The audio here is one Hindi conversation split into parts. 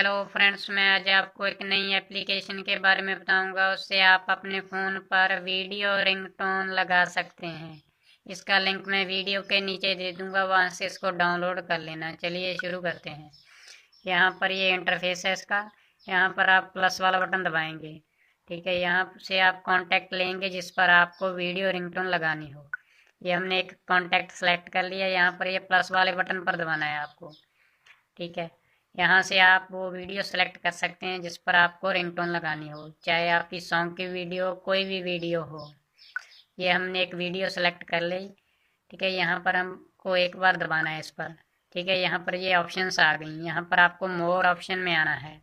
हेलो फ्रेंड्स, मैं आज आपको एक नई एप्लीकेशन के बारे में बताऊंगा। उससे आप अपने फ़ोन पर वीडियो रिंगटोन लगा सकते हैं। इसका लिंक मैं वीडियो के नीचे दे दूंगा, वहां से इसको डाउनलोड कर लेना। चलिए शुरू करते हैं। यहाँ पर ये इंटरफेस है इसका। यहाँ पर आप प्लस वाला बटन दबाएंगे। ठीक है, यहाँ से आप कॉन्टैक्ट लेंगे जिस पर आपको वीडियो रिंगटोन लगानी हो। ये हमने एक कॉन्टैक्ट सेलेक्ट कर लिया। यहाँ पर ये प्लस वाले बटन पर दबाना है आपको। ठीक है, यहाँ से आप वो वीडियो सेलेक्ट कर सकते हैं जिस पर आपको रिंगटोन लगानी हो, चाहे आपकी सॉन्ग की वीडियो, कोई भी वीडियो हो। ये हमने एक वीडियो सेलेक्ट कर ली। ठीक है, यहाँ पर हमको एक बार दबाना है इस पर। ठीक है, यहाँ पर ये ऑप्शंस आ गई। यहाँ पर आपको मोर ऑप्शन में आना है।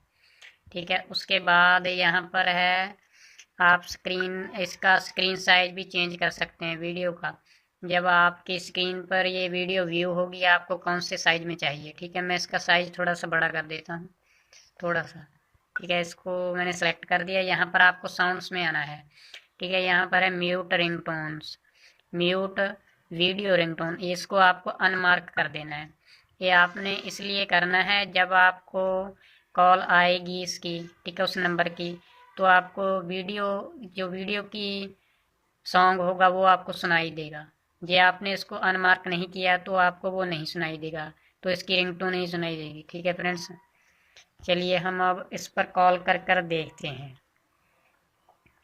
ठीक है, उसके बाद यहाँ पर है आप इसका स्क्रीन साइज भी चेंज कर सकते हैं वीडियो का। जब आपकी स्क्रीन पर ये वीडियो व्यू होगी, आपको कौन से साइज में चाहिए। ठीक है, मैं इसका साइज थोड़ा सा बड़ा कर देता हूँ, थोड़ा सा। ठीक है, इसको मैंने सेलेक्ट कर दिया। यहाँ पर आपको साउंड्स में आना है। ठीक है, यहाँ पर है mute ringtones, mute video ringtone. इसको आपको अनमार्क कर देना है। ये आपने इसलिए करना है, जब आपको कॉल आएगी इसकी, ठीक है, उस नंबर की, तो आपको वीडियो की सॉन्ग होगा वो आपको सुनाई देगा। ये आपने इसको अनमार्क नहीं किया तो आपको वो नहीं सुनाई देगा, तो इसकी रिंगटोन नहीं सुनाई देगी। ठीक है फ्रेंड्स, चलिए हम अब इस पर कॉल कर कर देखते हैं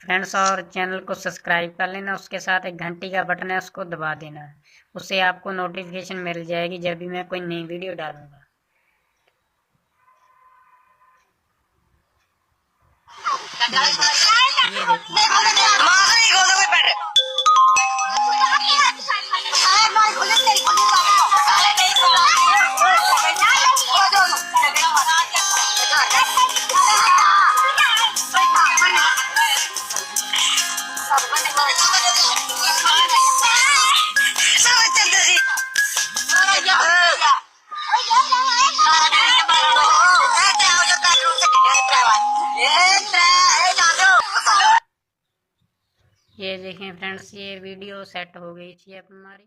फ्रेंड्स। और चैनल को सब्सक्राइब कर लेना, उसके साथ एक घंटी का बटन है, उसको दबा देना। उससे आपको नोटिफिकेशन मिल जाएगी जब भी मैं कोई नई वीडियो डालूंगा। ये ये देखें फ्रेंड्स, ये वीडियो सेट हो गई थी अब हमारी।